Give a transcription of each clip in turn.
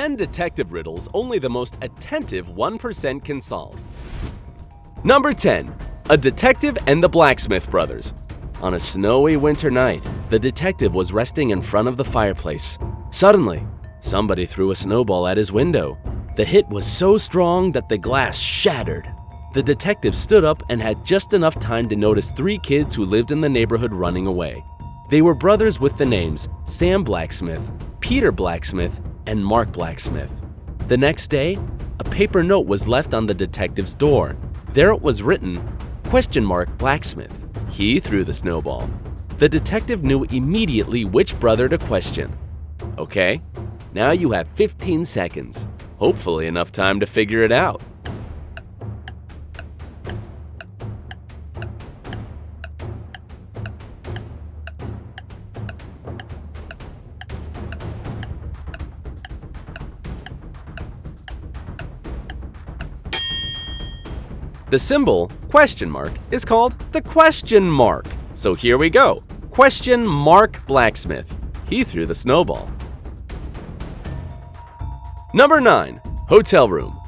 10 detective riddles only the most attentive 1% can solve. Number 10. A detective and the blacksmith brothers. On a snowy winter night, the detective was resting in front of the fireplace. Suddenly, somebody threw a snowball at his window. The hit was so strong that the glass shattered. The detective stood up and had just enough time to notice 3 kids who lived in the neighborhood running away. They were brothers with the names Sam Blacksmith, Peter Blacksmith, and Mark Blacksmith. The next day, a paper note was left on the detective's door. There it was written, "Blacksmith." He threw the snowball. The detective knew immediately which brother to question. Okay, now you have 15 seconds. Hopefully enough time to figure it out. The symbol, ? is called the question mark. So here we go. Blacksmith. He threw the snowball. Number 9. Hotel room.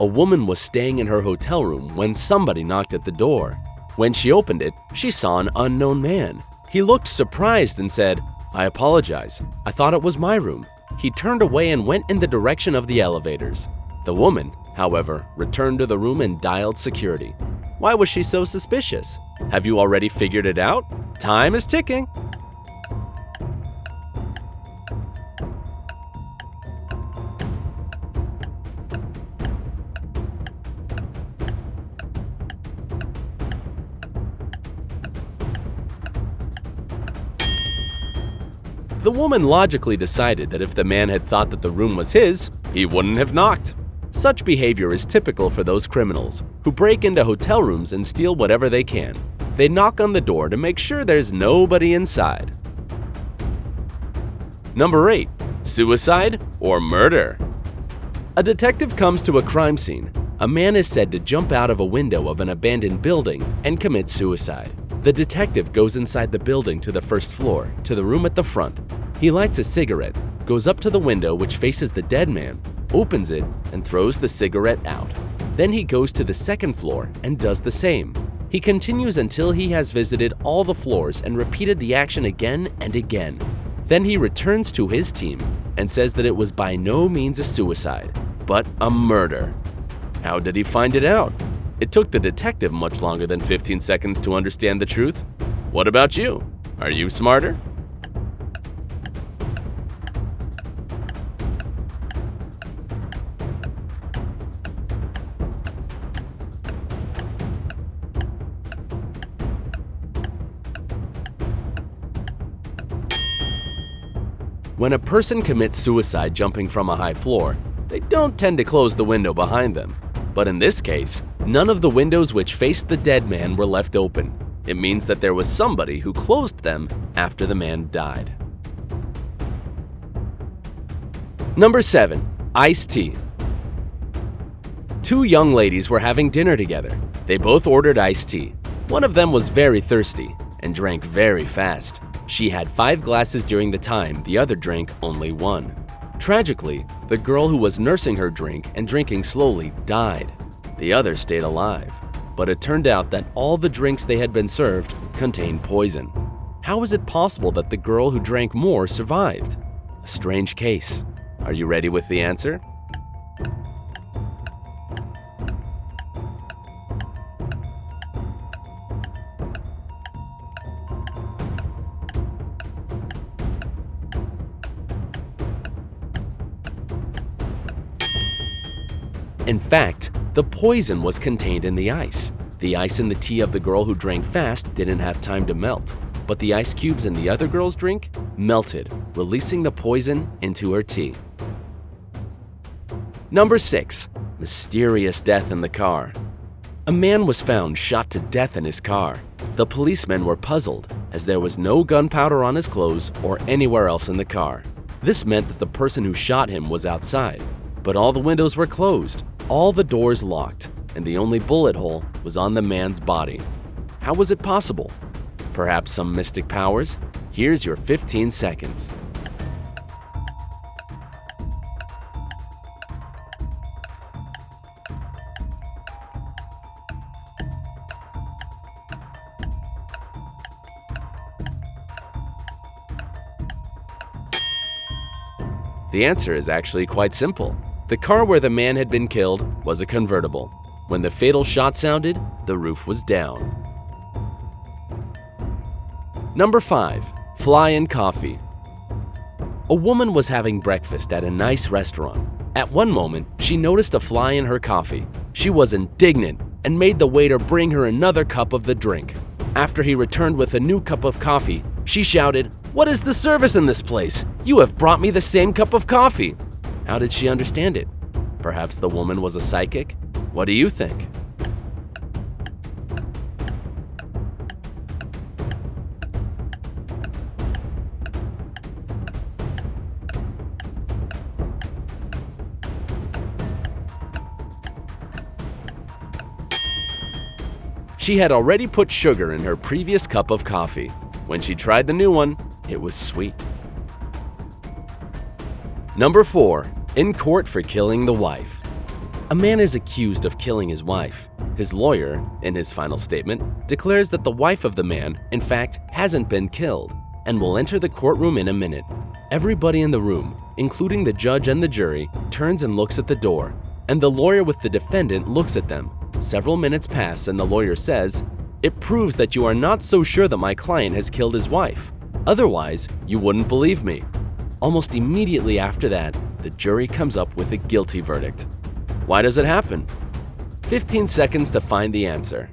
A woman was staying in her hotel room when somebody knocked at the door. When she opened it, she saw an unknown man. He looked surprised and said, "I apologize. I thought it was my room." He turned away and went in the direction of the elevators. The woman, however, returned to the room and dialed security. Why was she so suspicious? Have you already figured it out? Time is ticking. The woman logically decided that if the man had thought that the room was his, he wouldn't have knocked. Such behavior is typical for those criminals who break into hotel rooms and steal whatever they can. They knock on the door to make sure there's nobody inside. Number 8. Suicide or murder. A detective comes to a crime scene. A man is said to jump out of a window of an abandoned building and commit suicide. The detective goes inside the building to the first floor, to the room at the front. He lights a cigarette, goes up to the window which faces the dead man, opens it, and throws the cigarette out. Then he goes to the second floor and does the same. He continues until he has visited all the floors and repeated the action again and again. Then he returns to his team and says that it was by no means a suicide, but a murder. How did he find it out? It took the detective much longer than 15 seconds to understand the truth. What about you? Are you smarter? When a person commits suicide jumping from a high floor, they don't tend to close the window behind them. But in this case, none of the windows which faced the dead man were left open. It means that there was somebody who closed them after the man died. Number 7. Iced tea. 2 young ladies were having dinner together. They both ordered iced tea. One of them was very thirsty and drank very fast. She had 5 glasses during the time, the other drank only 1. Tragically, the girl who was nursing her drink and drinking slowly died. The other stayed alive, but it turned out that all the drinks they had been served contained poison. How is it possible that the girl who drank more survived? A strange case. Are you ready with the answer? In fact, the poison was contained in the ice. The ice in the tea of the girl who drank fast didn't have time to melt, but the ice cubes in the other girl's drink melted, releasing the poison into her tea. Number 6. Mysterious death in the car. A man was found shot to death in his car. The policemen were puzzled, as there was no gunpowder on his clothes or anywhere else in the car. This meant that the person who shot him was outside, but all the windows were closed, all the doors locked, and the only bullet hole was on the man's body. How was it possible? Perhaps some mystic powers? Here's your 15 seconds. The answer is actually quite simple. The car where the man had been killed was a convertible. When the fatal shot sounded, the roof was down. Number 5. Fly in coffee. A woman was having breakfast at a nice restaurant. At one moment, she noticed a fly in her coffee. She was indignant and made the waiter bring her another cup of the drink. After he returned with a new cup of coffee, she shouted, "What is the service in this place? You have brought me the same cup of coffee." How did she understand it? Perhaps the woman was a psychic? What do you think? She had already put sugar in her previous cup of coffee. When she tried the new one, it was sweet. Number 4. In court for killing the wife. A man is accused of killing his wife. His lawyer, in his final statement, declares that the wife of the man, in fact, hasn't been killed and will enter the courtroom in a minute. Everybody in the room, including the judge and the jury, turns and looks at the door, and the lawyer with the defendant looks at them. Several minutes pass and the lawyer says, "It proves that you are not so sure that my client has killed his wife. Otherwise, you wouldn't believe me." Almost immediately after that, the jury comes up with a guilty verdict. Why does it happen? 15 seconds to find the answer.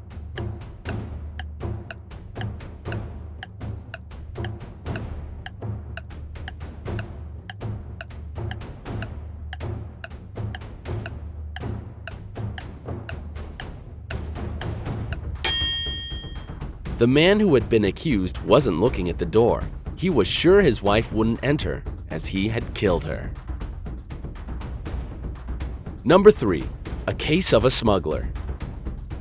The man who had been accused wasn't looking at the door. He was sure his wife wouldn't enter, as he had killed her. Number 3. A case of a smuggler.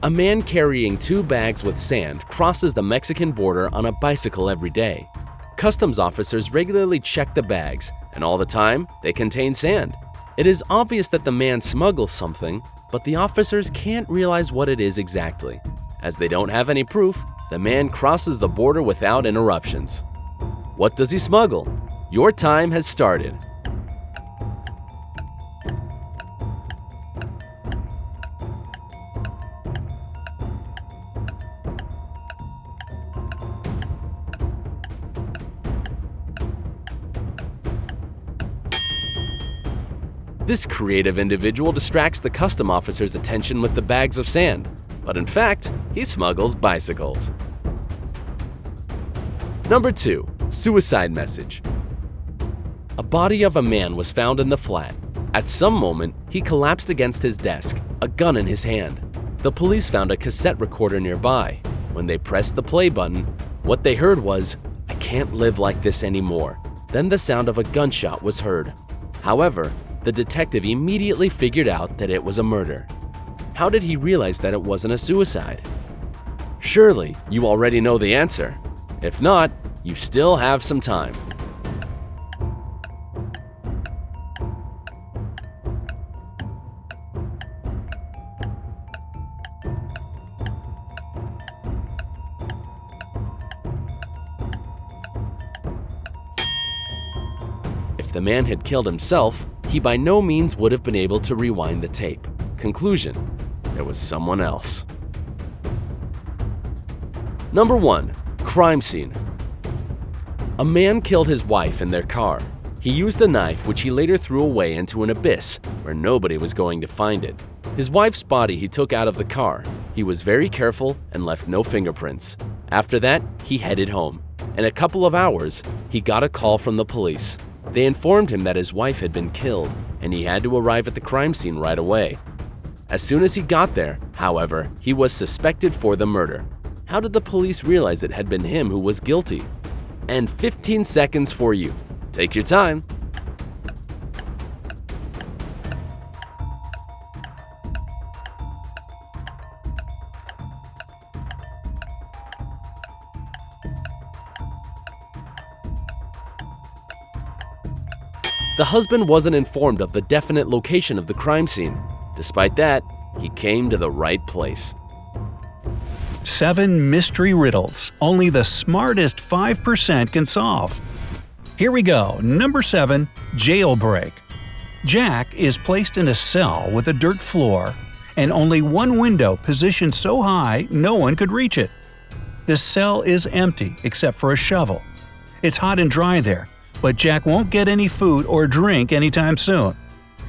A man carrying 2 bags with sand crosses the Mexican border on a bicycle every day. Customs officers regularly check the bags, and all the time, they contain sand. It is obvious that the man smuggles something, but the officers can't realize what it is exactly. As they don't have any proof, the man crosses the border without interruptions. What does he smuggle? Your time has started. This creative individual distracts the custom officer's attention with the bags of sand, but in fact, he smuggles bicycles. Number 2. Suicide message. A body of a man was found in the flat. At some moment, he collapsed against his desk, a gun in his hand. The police found a cassette recorder nearby. When they pressed the play button, what they heard was, "I can't live like this anymore." Then the sound of a gunshot was heard. However, the detective immediately figured out that it was a murder. How did he realize that it wasn't a suicide? Surely, you already know the answer. If not, you still have some time. If the man had killed himself, he by no means would have been able to rewind the tape. Conclusion: there was someone else. Number 1. Crime scene. A man killed his wife in their car. He used a knife which he later threw away into an abyss where nobody was going to find it. His wife's body he took out of the car. He was very careful and left no fingerprints. After that, he headed home. In a couple of hours, he got a call from the police. They informed him that his wife had been killed and he had to arrive at the crime scene right away. As soon as he got there, however, he was suspected for the murder. How did the police realize it had been him who was guilty? And 15 seconds for you. Take your time. The husband wasn't informed of the definite location of the crime scene. Despite that, he came to the right place. 7 mystery riddles only the smartest 5% can solve. Here we go. Number 7. Jailbreak. Jack is placed in a cell with a dirt floor and only one window positioned so high no one could reach it. The cell is empty except for a shovel. It's hot and dry there, but Jack won't get any food or drink anytime soon.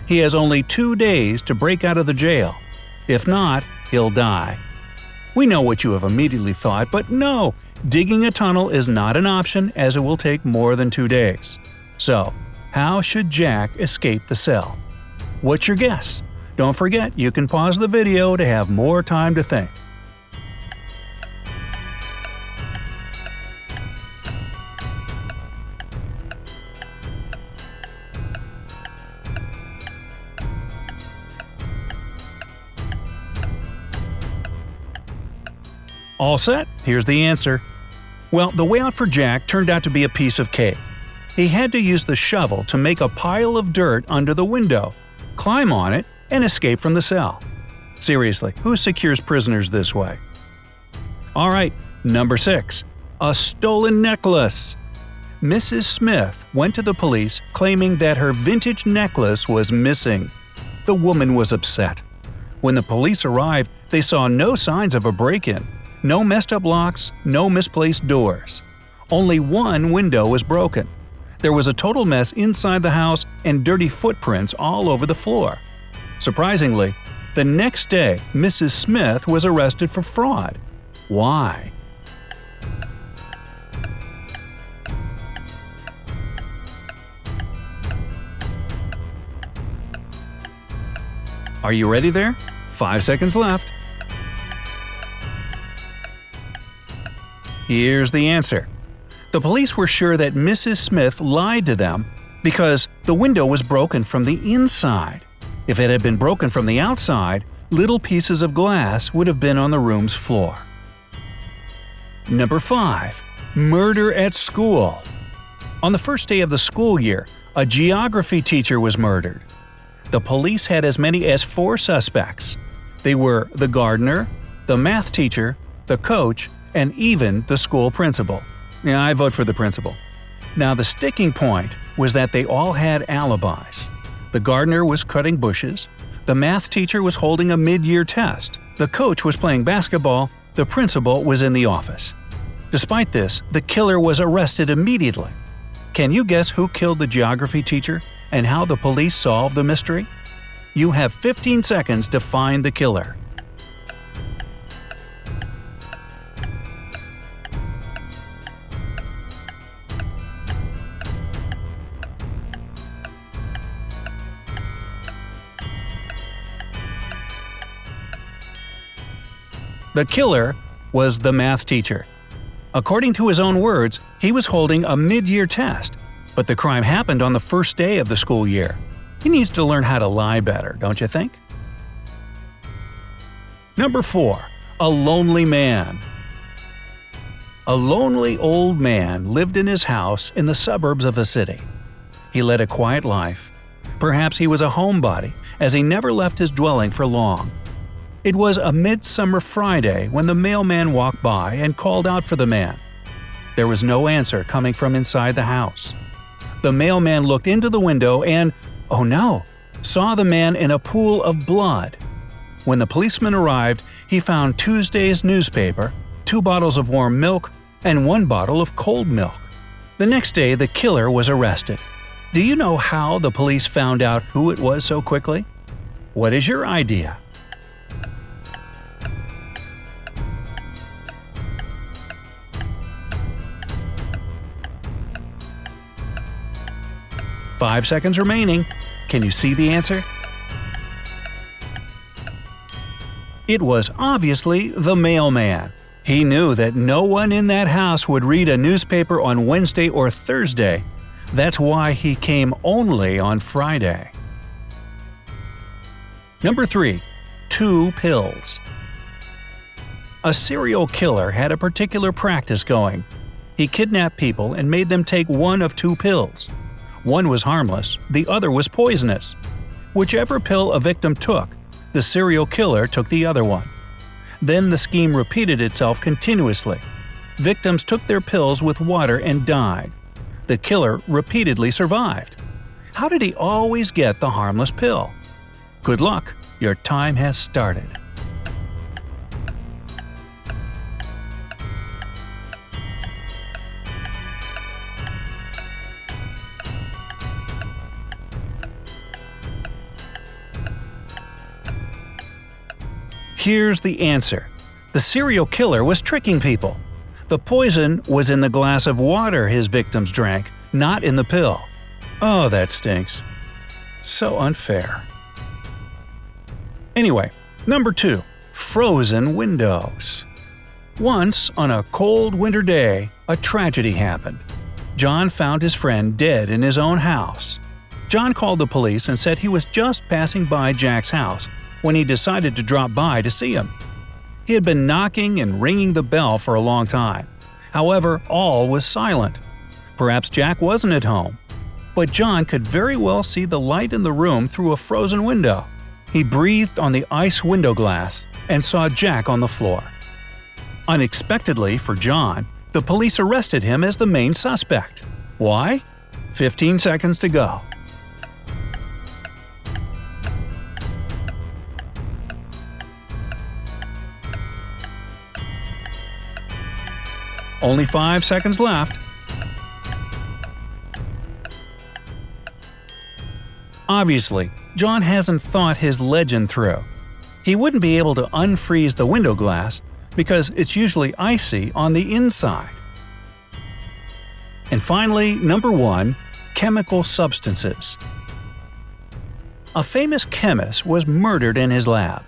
He has only 2 days to break out of the jail. If not, he'll die. We know what you have immediately thought, but no, digging a tunnel is not an option as it will take more than 2 days. So, how should Jack escape the cell? What's your guess? Don't forget you can pause the video to have more time to think. All set? Here's the answer. Well, the way out for Jack turned out to be a piece of cake. He had to use the shovel to make a pile of dirt under the window, climb on it, and escape from the cell. Seriously, who secures prisoners this way? Alright, number 6. A stolen necklace. Mrs. Smith went to the police claiming that her vintage necklace was missing. The woman was upset. When the police arrived, they saw no signs of a break-in. No messed up locks, no misplaced doors. Only one window was broken. There was a total mess inside the house and dirty footprints all over the floor. Surprisingly, the next day Mrs. Smith was arrested for fraud. Why? Are you ready there? 5 seconds left. Here's the answer. The police were sure that Mrs. Smith lied to them because the window was broken from the inside. If it had been broken from the outside, little pieces of glass would have been on the room's floor. Number 5. Murder at school. On the first day of the school year, a geography teacher was murdered. The police had as many as 4 suspects. They were the gardener, the math teacher, the coach, and even the school principal. Yeah, I vote for the principal. Now the sticking point was that they all had alibis. The gardener was cutting bushes, the math teacher was holding a mid-year test, the coach was playing basketball, the principal was in the office. Despite this, the killer was arrested immediately. Can you guess who killed the geography teacher and how the police solved the mystery? You have 15 seconds to find the killer. The killer was the math teacher. According to his own words, he was holding a mid-year test, but the crime happened on the first day of the school year. He needs to learn how to lie better, don't you think? Number 4. A lonely man. A lonely old man lived in his house in the suburbs of a city. He led a quiet life. Perhaps he was a homebody, as he never left his dwelling for long. It was a midsummer Friday when the mailman walked by and called out for the man. There was no answer coming from inside the house. The mailman looked into the window and, oh no, saw the man in a pool of blood. When the policeman arrived, he found Tuesday's newspaper, 2 bottles of warm milk, and 1 bottle of cold milk. The next day, the killer was arrested. Do you know how the police found out who it was so quickly? What is your idea? Five seconds remaining. Can you see the answer? It was obviously the mailman. He knew that no one in that house would read a newspaper on Wednesday or Thursday. That's why he came only on Friday. Number 3. 2 pills. A serial killer had a particular practice going. He kidnapped people and made them take one of 2 pills. One was harmless, the other was poisonous. Whichever pill a victim took, the serial killer took the other one. Then the scheme repeated itself continuously. Victims took their pills with water and died. the killer repeatedly survived? How did he always get the harmless pill? Good luck, your time has started. Here's the answer. The serial killer was tricking people. The poison was in the glass of water his victims drank, not in the pill. Oh, that stinks. So unfair. Anyway, number 2. Frozen windows. Once, on a cold winter day, a tragedy happened. John found his friend dead in his own house. John called the police and said he was just passing by Jack's house when he decided to drop by to see him. He had been knocking and ringing the bell for a long time. However, all was silent. Perhaps Jack wasn't at home. But John could very well see the light in the room through a frozen window. He breathed on the ice window glass and saw Jack on the floor. Unexpectedly for John, the police arrested him as the main suspect. Why? 15 seconds to go. Only 5 seconds left. Obviously, John hasn't thought his legend through. He wouldn't be able to unfreeze the window glass because it's usually icy on the inside. And finally, number 1, chemical substances. A famous chemist was murdered in his lab.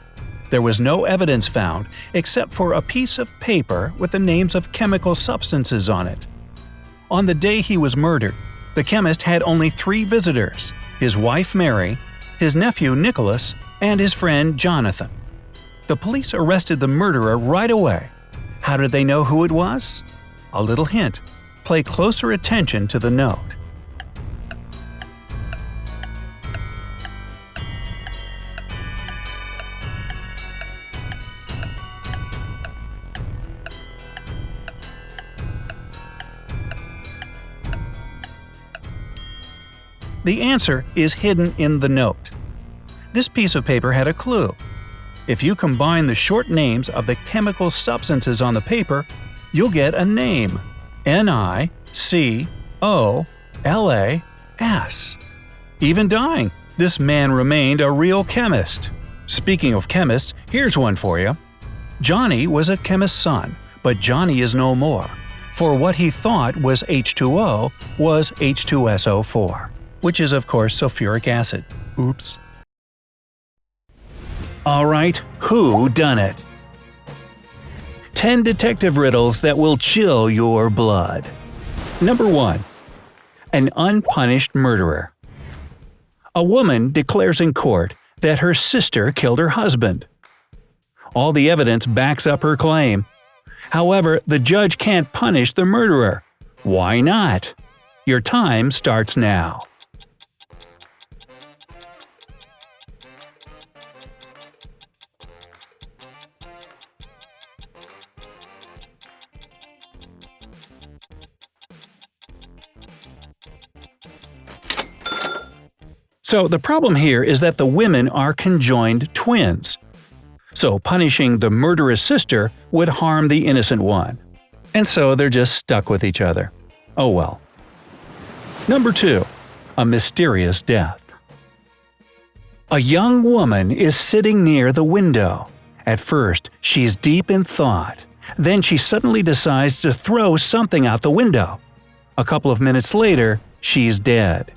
There was no evidence found except for a piece of paper with the names of chemical substances on it. On the day he was murdered, the chemist had only 3 visitors: his wife Mary, his nephew Nicholas, and his friend Jonathan. The police arrested the murderer right away. How did they know who it was? A little hint: pay closer attention to the note. The answer is hidden in the note. This piece of paper had a clue. If you combine the short names of the chemical substances on the paper, you'll get a name: Nicolas. Even dying, this man remained a real chemist. Speaking of chemists, here's one for you. Johnny was a chemist's son, but Johnny is no more, for what he thought was H2O was H2SO4. Which is, of course, sulfuric acid. Oops. Alright, who done it? 10 detective riddles that will chill your blood. Number 1. An unpunished murderer. A woman declares in court that her sister killed her husband. All the evidence backs up her claim. However, the judge can't punish the murderer. Why not? Your time starts now. So the problem here is that the women are conjoined twins. So punishing the murderous sister would harm the innocent one. And so they're just stuck with each other. Oh well. Number 2. A mysterious death. A young woman is sitting near the window. At first, she's deep in thought. Then she suddenly decides to throw something out the window. A couple of minutes later, she's dead.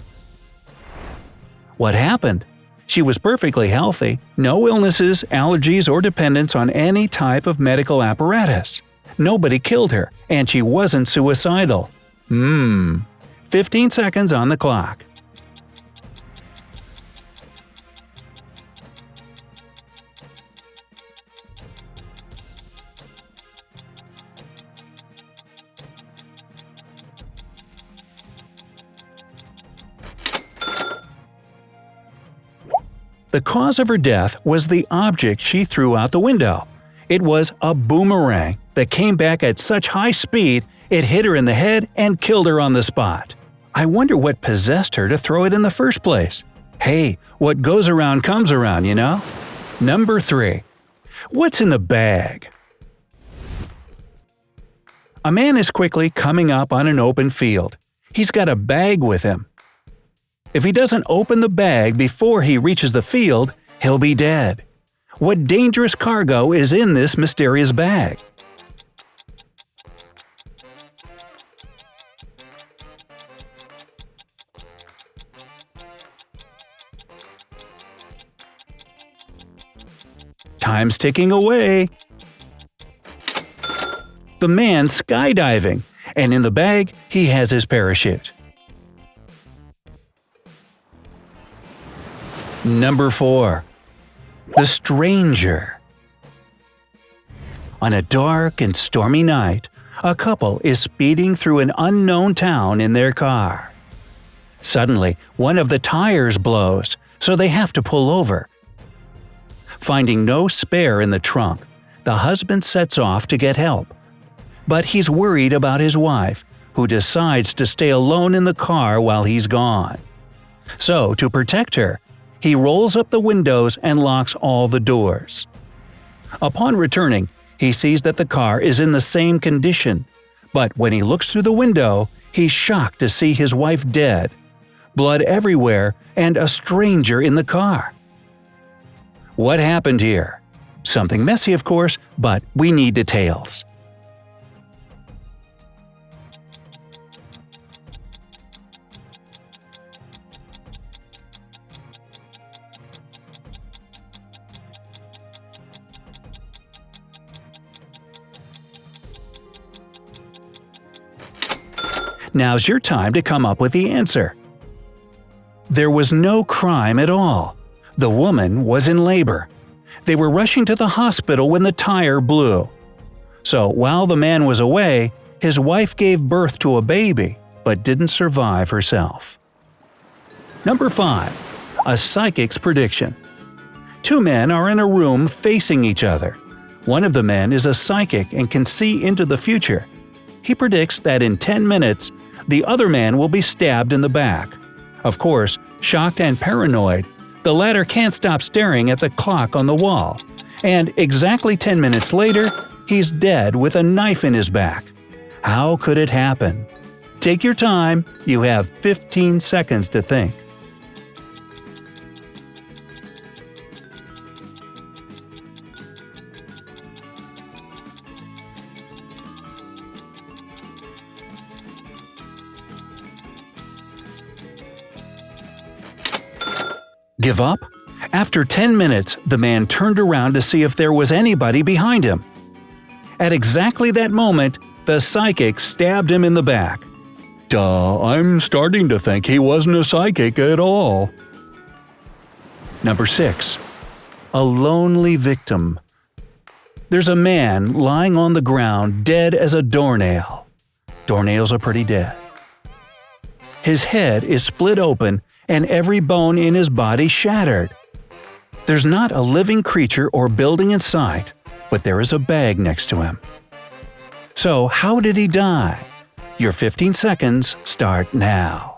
What happened? She was perfectly healthy, no illnesses, allergies, or dependence on any type of medical apparatus. Nobody killed her, and she wasn't suicidal. 15 seconds on the clock. The cause of her death was the object she threw out the window. It was a boomerang that came back at such high speed it hit her in the head and killed her on the spot. I wonder what possessed her to throw it in the first place. Hey, what goes around comes around, you know? Number 3. What's in the bag? A man is quickly coming up on an open field. He's got a bag with him. If he doesn't open the bag before he reaches the field, he'll be dead. What dangerous cargo is in this mysterious bag? Time's ticking away. The man's skydiving, and in the bag, he has his parachute. Number 4. The Stranger. On a dark and stormy night, a couple is speeding through an unknown town in their car. Suddenly, one of the tires blows, so they have to pull over. Finding no spare in the trunk, the husband sets off to get help. But he's worried about his wife, who decides to stay alone in the car while he's gone. So, to protect her, he rolls up the windows and locks all the doors. Upon returning, he sees that the car is in the same condition, but when he looks through the window, he's shocked to see his wife dead, blood everywhere, and a stranger in the car. What happened here? Something messy, of course, but we need details. Now's your time to come up with the answer. There was no crime at all. The woman was in labor. They were rushing to the hospital when the tire blew. So while the man was away, his wife gave birth to a baby, but didn't survive herself. Number 5. A psychic's prediction. 2 men are in a room facing each other. One of the men is a psychic and can see into the future. He predicts that in 10 minutes, the other man will be stabbed in the back. Of course, shocked and paranoid, the latter can't stop staring at the clock on the wall. And exactly 10 minutes later, he's dead with a knife in his back. How could it happen? Take your time, you have 15 seconds to think. Give up? After 10 minutes, the man turned around to see if there was anybody behind him. At exactly that moment, the psychic stabbed him in the back. I'm starting to think he wasn't a psychic at all. Number 6. A lonely victim. There's a man lying on the ground dead as a doornail. Doornails are pretty dead. His head is split open and every bone in his body shattered. There's not a living creature or building in sight, but there is a bag next to him. So how did he die? Your 15 seconds start now.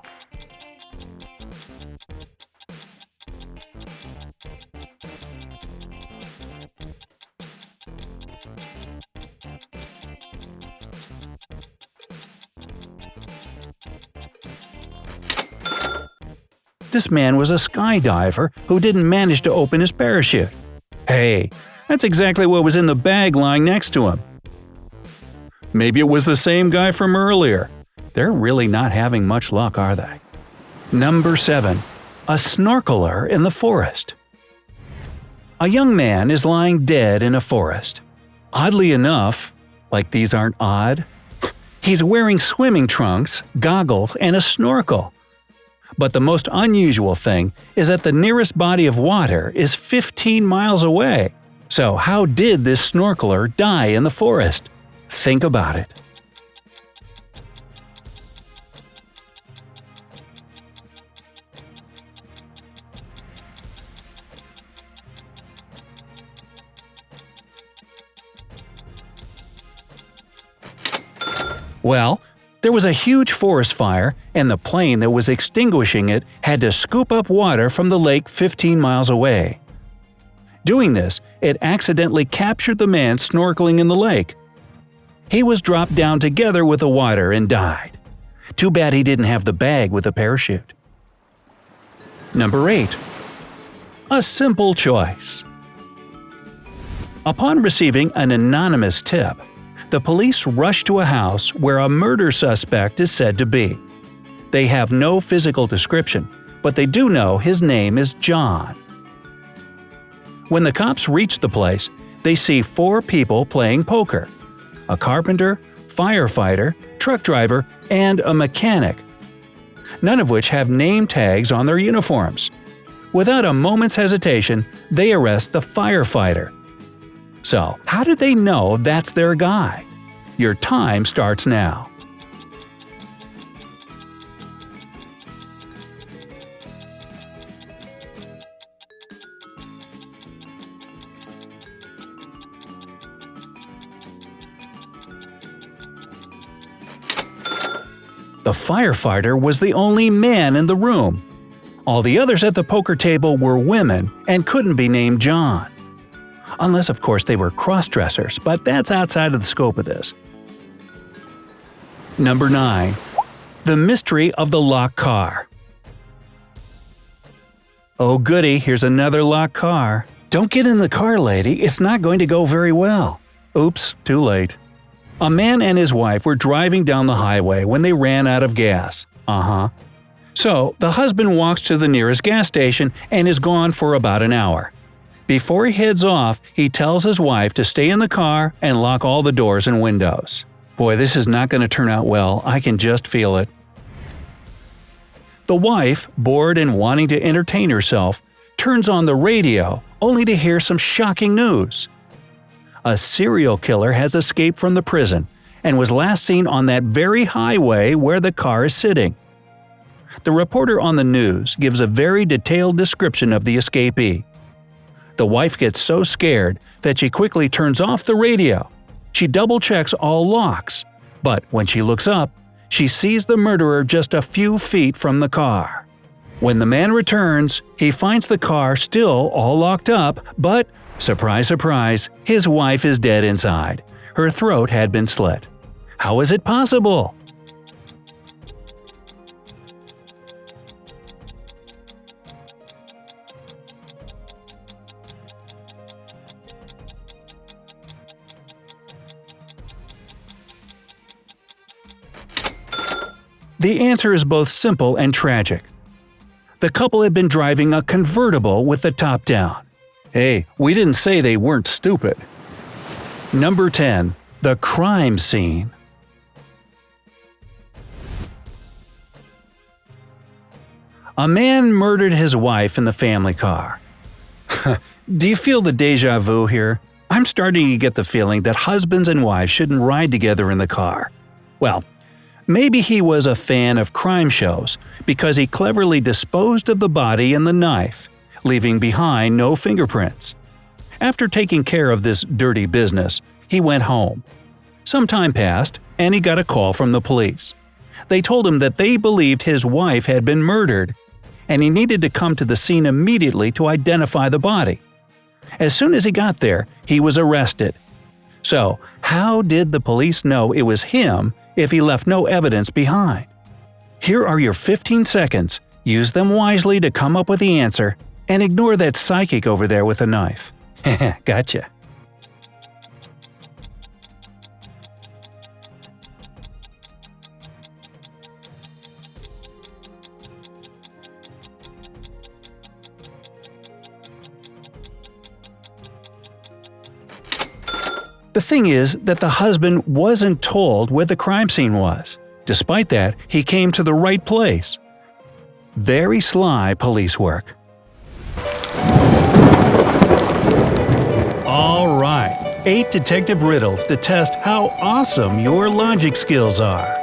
This man was a skydiver who didn't manage to open his parachute. Hey, that's exactly what was in the bag lying next to him. Maybe it was the same guy from earlier. They're really not having much luck, are they? Number 7. A snorkeler in the forest. A young man is lying dead in a forest. Oddly enough, like these aren't odd, he's wearing swimming trunks, goggles, and a snorkel. But the most unusual thing is that the nearest body of water is 15 miles away. So how did this snorkeler die in the forest? Think about it. Well, There was a huge forest fire, and the plane that was extinguishing it had to scoop up water from the lake 15 miles away. Doing this, it accidentally captured the man snorkeling in the lake. He was dropped down together with the water and died. Too bad he didn't have the bag with the parachute. Number 8. A simple choice. Upon receiving an anonymous tip, the police rush to a house where a murder suspect is said to be. They have no physical description, but they do know his name is John. When the cops reach the place, they see 4 people playing poker: a carpenter, firefighter, truck driver, and a mechanic, none of which have name tags on their uniforms. Without a moment's hesitation, they arrest the firefighter. So, how did they know that's their guy? Your time starts now. The firefighter was the only man in the room. All the others at the poker table were women and couldn't be named John. Unless, of course, they were cross-dressers, but that's outside of the scope of this. Number 9. The mystery of the locked car. Oh goody, here's another locked car. Don't get in the car, lady, it's not going to go very well. Oops, too late. A man and his wife were driving down the highway when they ran out of gas. So, the husband walks to the nearest gas station and is gone for about an hour. Before he heads off, he tells his wife to stay in the car and lock all the doors and windows. Boy, this is not going to turn out well, I can just feel it. The wife, bored and wanting to entertain herself, turns on the radio only to hear some shocking news. A serial killer has escaped from the prison and was last seen on that very highway where the car is sitting. The reporter on the news gives a very detailed description of the escapee. The wife gets so scared that she quickly turns off the radio. She double-checks all locks, but when she looks up, she sees the murderer just a few feet from the car. When the man returns, he finds the car still all locked up, but surprise, surprise, his wife is dead inside. Her throat had been slit. How is it possible? The answer is both simple and tragic. The couple had been driving a convertible with the top down. Hey, we didn't say they weren't stupid. Number 10. The crime scene. A man murdered his wife in the family car. Do you feel the déjà vu here? I'm starting to get the feeling that husbands and wives shouldn't ride together in the car. Well, maybe he was a fan of crime shows because he cleverly disposed of the body and the knife, leaving behind no fingerprints. After taking care of this dirty business, he went home. Some time passed, and he got a call from the police. They told him that they believed his wife had been murdered, and he needed to come to the scene immediately to identify the body. As soon as he got there, he was arrested. So, how did the police know it was him if he left no evidence behind? Here are your 15 seconds. Use them wisely to come up with the answer, and ignore that psychic over there with a knife. Gotcha. The thing is that the husband wasn't told where the crime scene was. Despite that, he came to the right place. Very sly police work. All right, 8 detective riddles to test how awesome your logic skills are.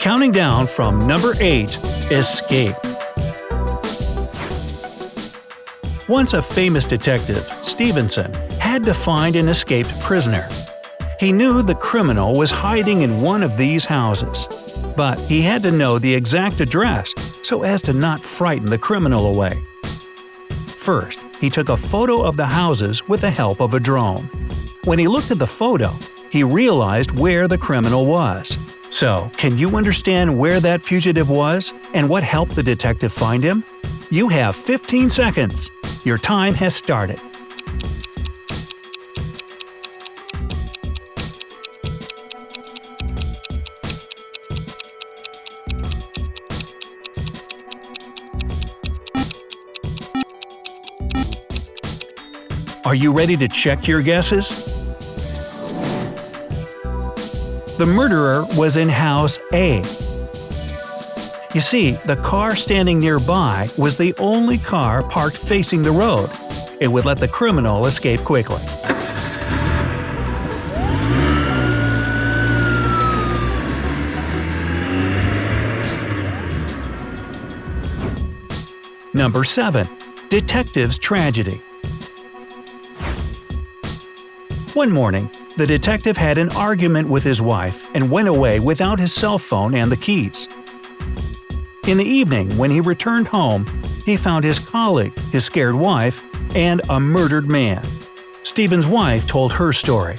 Counting down from number 8, escape. Once a famous detective, Stevenson, had to find an escaped prisoner. He knew the criminal was hiding in one of these houses, but he had to know the exact address so as to not frighten the criminal away. First, he took a photo of the houses with the help of a drone. When he looked at the photo, he realized where the criminal was. So, can you understand where that fugitive was and what helped the detective find him? You have 15 seconds. Your time has started. Are you ready to check your guesses? The murderer was in House A. You see, the car standing nearby was the only car parked facing the road. It would let the criminal escape quickly. Number 7. Detective's tragedy. One morning, the detective had an argument with his wife and went away without his cell phone and the keys. In the evening, when he returned home, he found his colleague, his scared wife, and a murdered man. Stephen's wife told her story.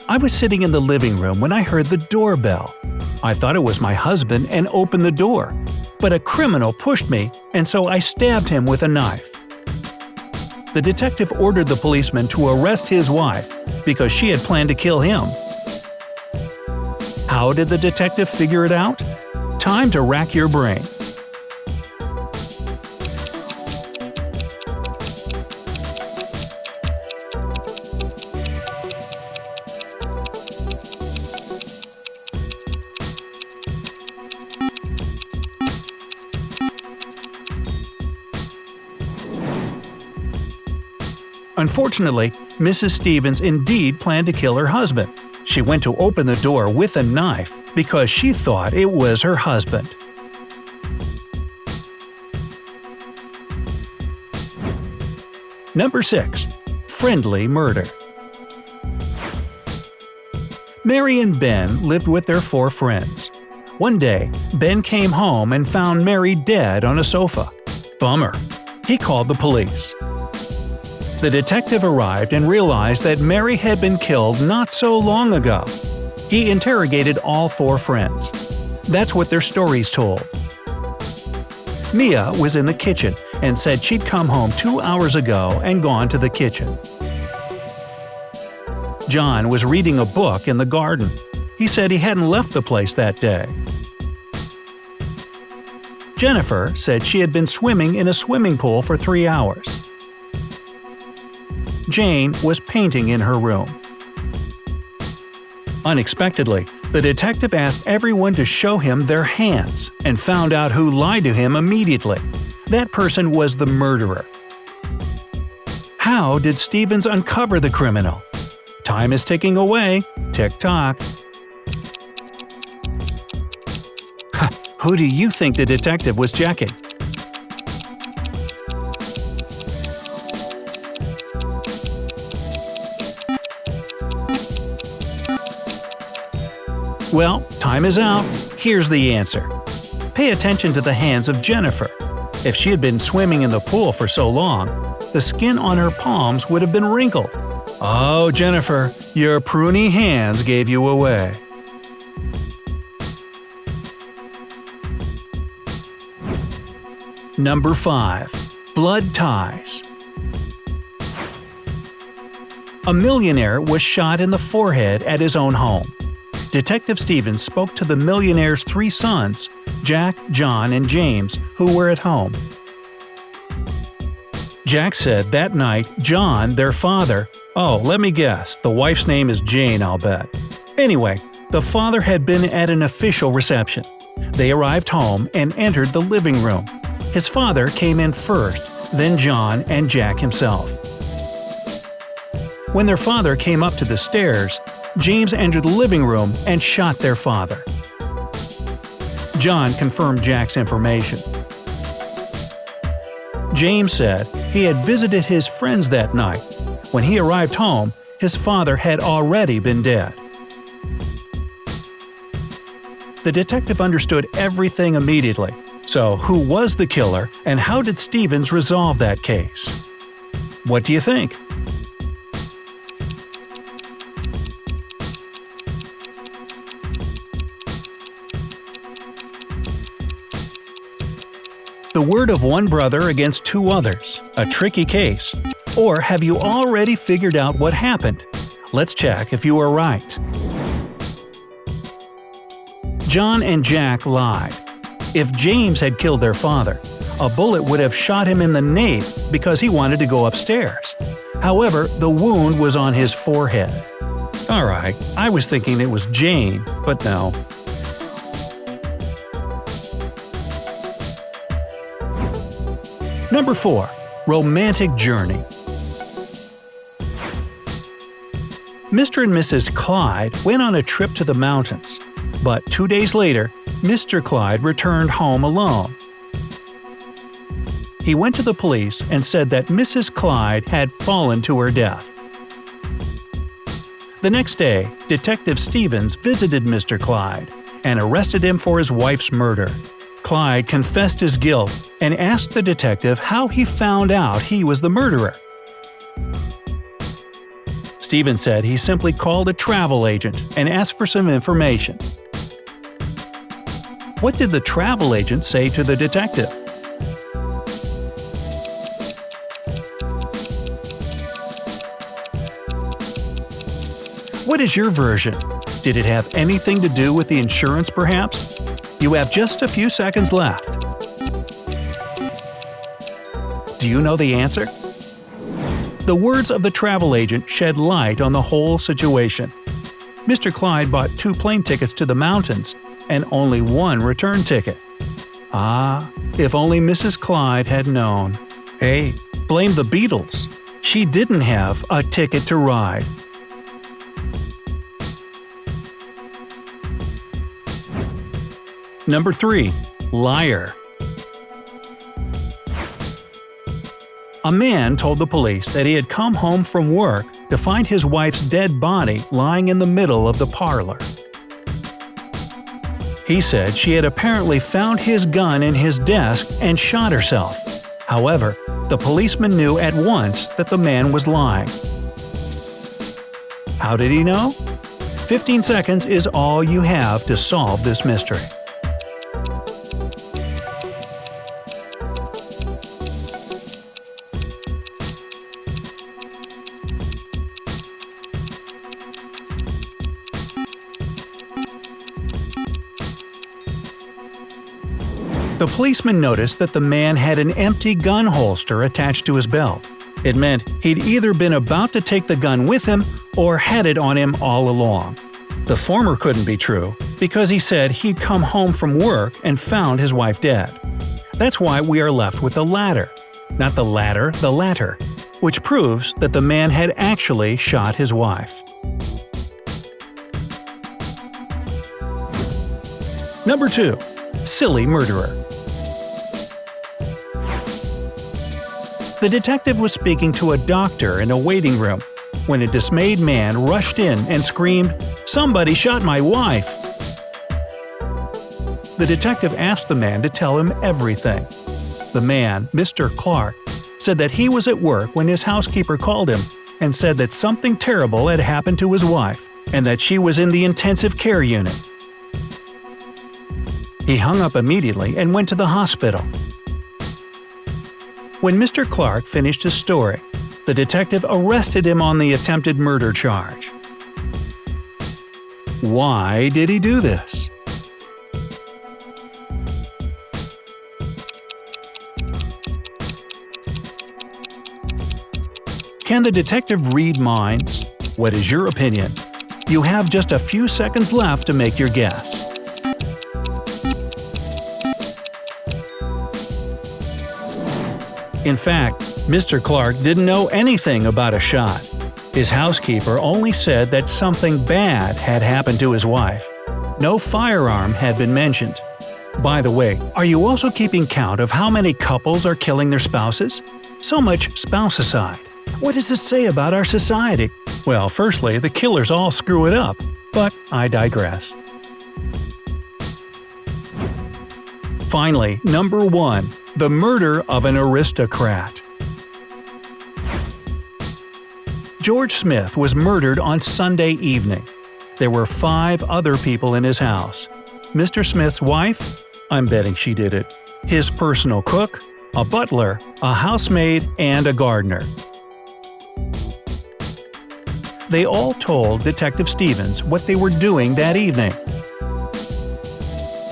"I was sitting in the living room when I heard the doorbell. I thought it was my husband and opened the door, but a criminal pushed me and so I stabbed him with a knife." The detective ordered the policeman to arrest his wife because she had planned to kill him. How did the detective figure it out? Time to rack your brain. Unfortunately, Mrs. Stevens indeed planned to kill her husband. She went to open the door with a knife because she thought it was her husband. Number 6. Friendly murder. Mary and Ben lived with their 4 friends. One day, Ben came home and found Mary dead on a sofa. Bummer. He called the police. The detective arrived and realized that Mary had been killed not so long ago. He interrogated all 4 friends. That's what their stories told. Mia was in the kitchen and said she'd come home 2 hours ago and gone to the kitchen. John was reading a book in the garden. He said he hadn't left the place that day. Jennifer said she had been swimming in a swimming pool for 3 hours. Jane was painting in her room. Unexpectedly, the detective asked everyone to show him their hands and found out who lied to him immediately. That person was the murderer. How did Stevens uncover the criminal? Time is ticking away. Tick-tock. Who do you think the detective was checking? Well, time is out. Here's the answer. Pay attention to the hands of Jennifer. If she had been swimming in the pool for so long, the skin on her palms would have been wrinkled. Oh, Jennifer, your pruny hands gave you away. Number 5. Blood ties. A millionaire was shot in the forehead at his own home. Detective Stevens spoke to the millionaire's 3 sons, Jack, John, and James, who were at home. Jack said that night John, their father, let me guess, the wife's name is Jane, I'll bet. Anyway, the father had been at an official reception. They arrived home and entered the living room. His father came in first, then John and Jack himself. When their father came up to the stairs, James entered the living room and shot their father. John confirmed Jack's information. James said he had visited his friends that night. When he arrived home, his father had already been dead. The detective understood everything immediately. So, who was the killer, and how did Stevens resolve that case? What do you think? The word of one brother against two others, a tricky case. Or have you already figured out what happened? Let's check if you are right. John and Jack lied. If James had killed their father, a bullet would have shot him in the nape because he wanted to go upstairs. However, the wound was on his forehead. Alright, I was thinking it was Jane, but no. Number 4. Romantic Journey. Mr. and Mrs. Clyde went on a trip to the mountains, but 2 days later, Mr. Clyde returned home alone. He went to the police and said that Mrs. Clyde had fallen to her death. The next day, Detective Stevens visited Mr. Clyde and arrested him for his wife's murder. Clyde confessed his guilt and asked the detective how he found out he was the murderer. Stevens said he simply called a travel agent and asked for some information. What did the travel agent say to the detective? What is your version? Did it have anything to do with the insurance, perhaps? You have just a few seconds left. Do you know the answer? The words of the travel agent shed light on the whole situation. Mr. Clyde bought 2 plane tickets to the mountains and only 1 return ticket. Ah, if only Mrs. Clyde had known. Hey, blame the Beatles. She didn't have a ticket to ride. Number 3. Liar. A man told the police that he had come home from work to find his wife's dead body lying in the middle of the parlor. He said she had apparently found his gun in his desk and shot herself. However, the policeman knew at once that the man was lying. How did he know? 15 seconds is all you have to solve this mystery. The policeman noticed that the man had an empty gun holster attached to his belt. It meant he'd either been about to take the gun with him or had it on him all along. The former couldn't be true, because he said he'd come home from work and found his wife dead. That's why we are left with the latter. Not the latter, the latter, which proves that the man had actually shot his wife. Number 2. Silly murderer. The detective was speaking to a doctor in a waiting room when a dismayed man rushed in and screamed, "Somebody shot my wife!" The detective asked the man to tell him everything. The man, Mr. Clark, said that he was at work when his housekeeper called him and said that something terrible had happened to his wife and that she was in the intensive care unit. He hung up immediately and went to the hospital. When Mr. Clark finished his story, the detective arrested him on the attempted murder charge. Why did he do this? Can the detective read minds? What is your opinion? You have just a few seconds left to make your guess. In fact, Mr. Clark didn't know anything about a shot. His housekeeper only said that something bad had happened to his wife. No firearm had been mentioned. By the way, are you also keeping count of how many couples are killing their spouses? So much spousicide. What does this say about our society? Well, firstly, the killers all screw it up, but I digress. Finally, number 1. The murder of an aristocrat. George Smith was murdered on Sunday evening. There were 5 other people in his house. Mr. Smith's wife? I'm betting she did it. His personal cook, a butler, a housemaid, and a gardener. They all told Detective Stevens what they were doing that evening.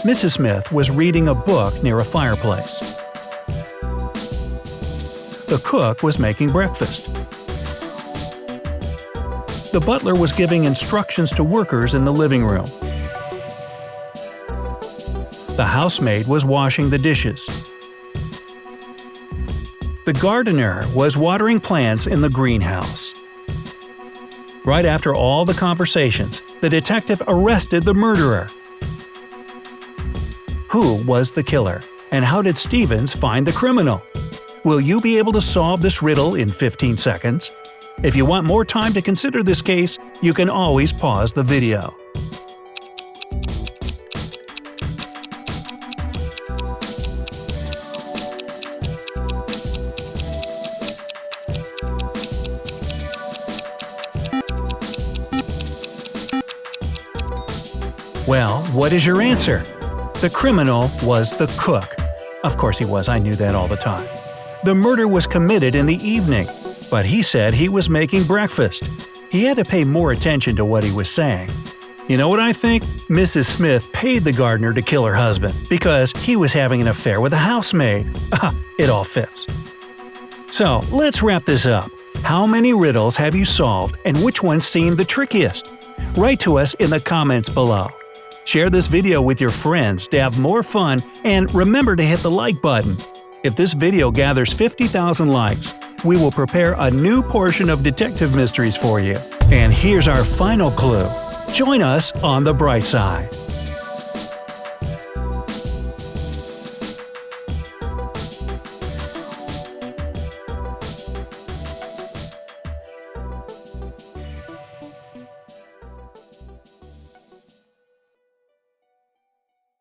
Mrs. Smith was reading a book near a fireplace. The cook was making breakfast. The butler was giving instructions to workers in the living room. The housemaid was washing the dishes. The gardener was watering plants in the greenhouse. Right after all the conversations, the detective arrested the murderer. Who was the killer, and how did Stevens find the criminal? Will you be able to solve this riddle in 15 seconds? If you want more time to consider this case, you can always pause the video. Well, what is your answer? The criminal was the cook. Of course he was, I knew that all the time. The murder was committed in the evening, but he said he was making breakfast. He had to pay more attention to what he was saying. You know what I think? Mrs. Smith paid the gardener to kill her husband because he was having an affair with a housemaid. It all fits. So, let's wrap this up. How many riddles have you solved and which ones seemed the trickiest? Write to us in the comments below. Share this video with your friends to have more fun, and remember to hit the like button. If this video gathers 50,000 likes, we will prepare a new portion of detective mysteries for you. And here's our final clue. Join us on the bright side.